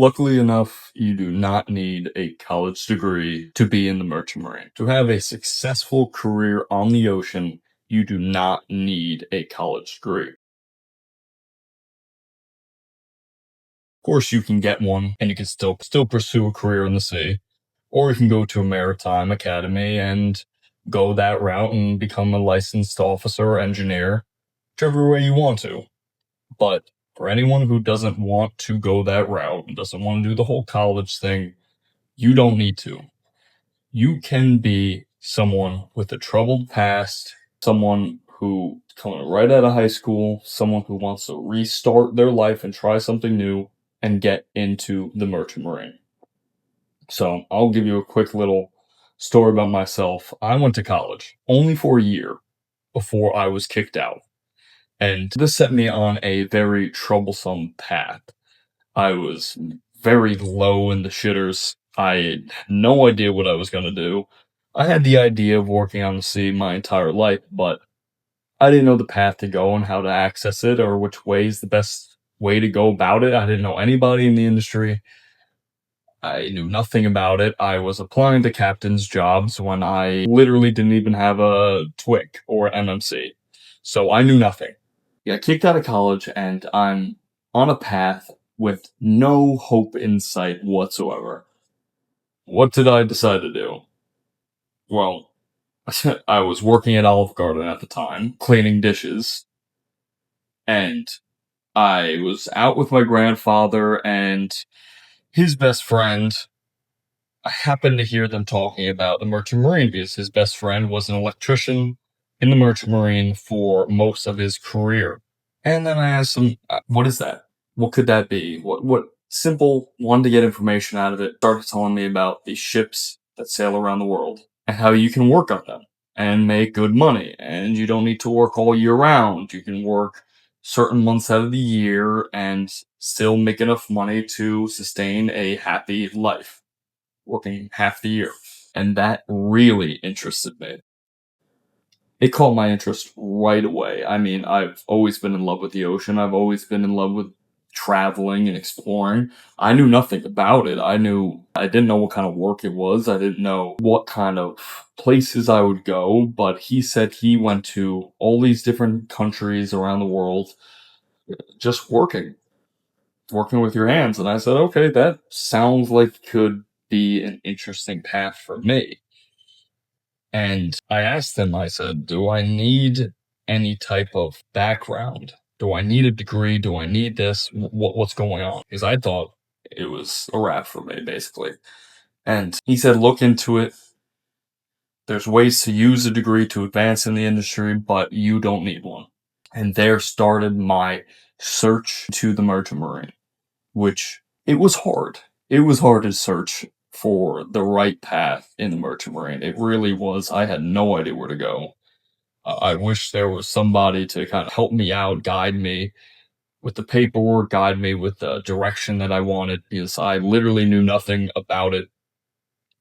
Luckily enough, you do not need a college degree to be in the merchant marine. To have a successful career on the ocean, you do not need a college degree. Of course, you can get one and you can still pursue a career in the sea, or you can go to a maritime academy and go that route and become a licensed officer or engineer, whichever way you want to. But for anyone who doesn't want to go that route and doesn't want to do the whole college thing, you don't need to. You can be someone with a troubled past, someone who coming right out of high school, someone who wants to restart their life and try something new and get into the merchant marine. So I'll give you a quick little story about myself. I went to college only for a year before I was kicked out. And this set me on a very troublesome path. I was very low in the shitters. I had no idea what I was going to do. I had the idea of working on the sea my entire life, but I didn't know the path to go and how to access it or which way is the best way to go about it. I didn't know anybody in the industry. I knew nothing about it. I was applying to captain's jobs when I literally didn't even have a TWIC or MMC. So I knew nothing. Yeah, kicked out of college and I'm on a path with no hope in sight whatsoever. What did I decide to do? Well, I was working at Olive Garden at the time, cleaning dishes, and I was out with my grandfather and his best friend. I happened to hear them talking about the Merchant Marine because his best friend was an electrician in the Merchant Marine for most of his career. And then I asked him, what is that? What could that be? What simple, wanted to get information out of it, started telling me about these ships that sail around the world and how you can work on them and make good money. And you don't need to work all year round. You can work certain months out of the year and still make enough money to sustain a happy life, working half the year. And that really interested me. It caught my interest right away. I mean, I've always been in love with the ocean. I've always been in love with traveling and exploring. I knew nothing about it. I didn't know what kind of work it was. I didn't know what kind of places I would go, but he said he went to all these different countries around the world just working with your hands. And I said, okay, that sounds like it could be an interesting path for me. And I asked him, I said, do I need any type of background? Do I need a degree? Do I need this? What's going on? Because I thought it was a wrap for me, basically. And he said, look into it. There's ways to use a degree to advance in the industry, but you don't need one. And there started my search to the merchant marine, which it was hard. It was hard to search for the right path in the merchant marine. It really was. I had no idea where to go. I wish there was somebody to kind of help me out, guide me with the paperwork, guide me with the direction that I wanted, because I literally knew nothing about it.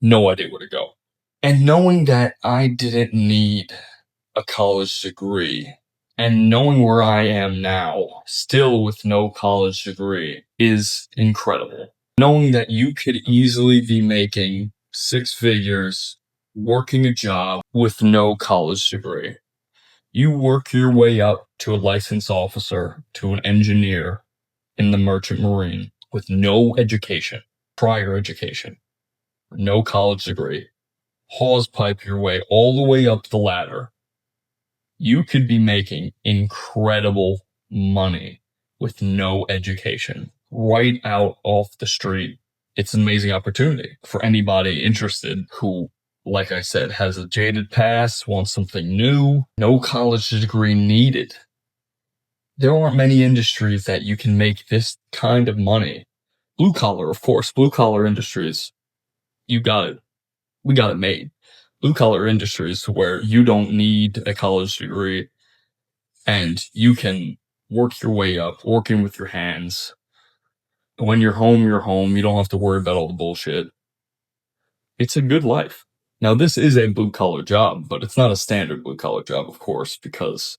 No idea where to go. And knowing that I didn't need a college degree, and knowing where I am now, still with no college degree, is incredible. Knowing that you could easily be making six figures, working a job with no college degree. You work your way up to a licensed officer, to an engineer in the merchant marine with no education, prior education, no college degree. Hawes pipe your way all the way up the ladder. You could be making incredible money with no education right out off the street. It's an amazing opportunity for anybody interested who, like I said, has a jaded past, wants something new, no college degree needed. There aren't many industries that you can make this kind of money. Blue collar, of course, blue collar industries. You got it. We got it made. Blue collar industries where you don't need a college degree and you can work your way up, working with your hands. When you're home, you're home. You don't have to worry about all the bullshit. It's a good life. Now, this is a blue collar job, but it's not a standard blue collar job, of course, because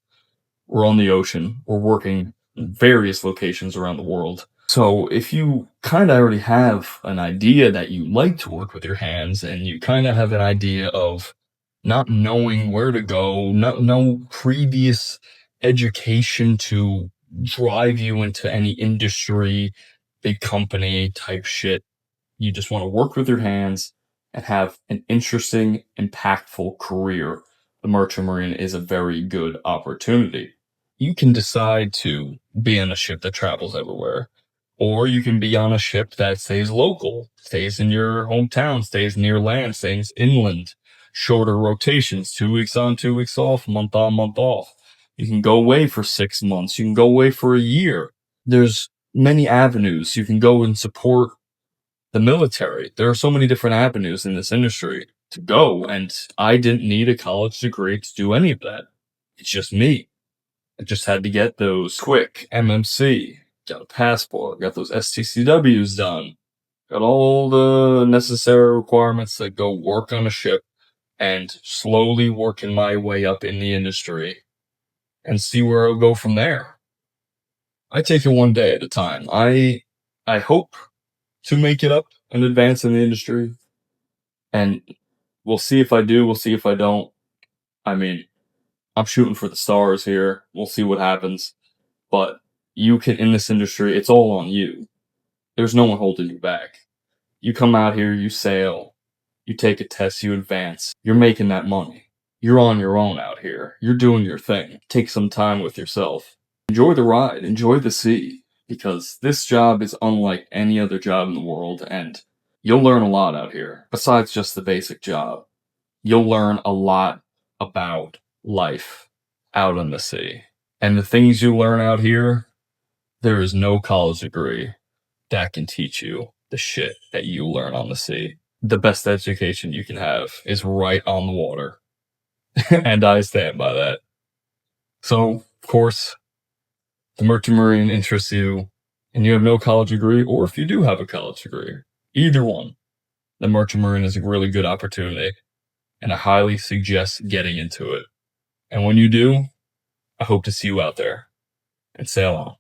we're on the ocean. We're working in various locations around the world. So if you kind of already have an idea that you like to work with your hands and you kind of have an idea of not knowing where to go, no previous education to drive you into any industry, big company type shit, you just want to work with your hands and have an interesting, impactful career, the Merchant Marine is a very good opportunity. You can decide to be on a ship that travels everywhere, or you can be on a ship that stays local, stays in your hometown, stays near land, stays inland, shorter rotations, 2 weeks on, 2 weeks off, month on, month off. You can go away for 6 months. You can go away for a year. There's many avenues. You can go and support the military. There are so many different avenues in this industry to go, and I didn't need a college degree to do any of that. It's just me. I just had to get those quick MMC, got a passport, got those STCWs done, got all the necessary requirements that go work on a ship and slowly working my way up in the industry and see where I'll go from there. I take it one day at a time. I hope to make it up and advance in the industry. And we'll see if I do, we'll see if I don't. I mean, I'm shooting for the stars here. We'll see what happens. But you can, in this industry, it's all on you. There's no one holding you back. You come out here, you sail, you take a test, you advance. You're making that money. You're on your own out here. You're doing your thing. Take some time with yourself. Enjoy the ride. Enjoy the sea. Because this job is unlike any other job in the world, and you'll learn a lot out here. Besides just the basic job, you'll learn a lot about life out on the sea. And the things you learn out here, there is no college degree that can teach you the shit that you learn on the sea. The best education you can have is right on the water. And I stand by that. So, of course, the Merchant Marine interests you and you have no college degree, or if you do have a college degree, either one, the Merchant Marine is a really good opportunity, and I highly suggest getting into it. And when you do, I hope to see you out there, and sail on.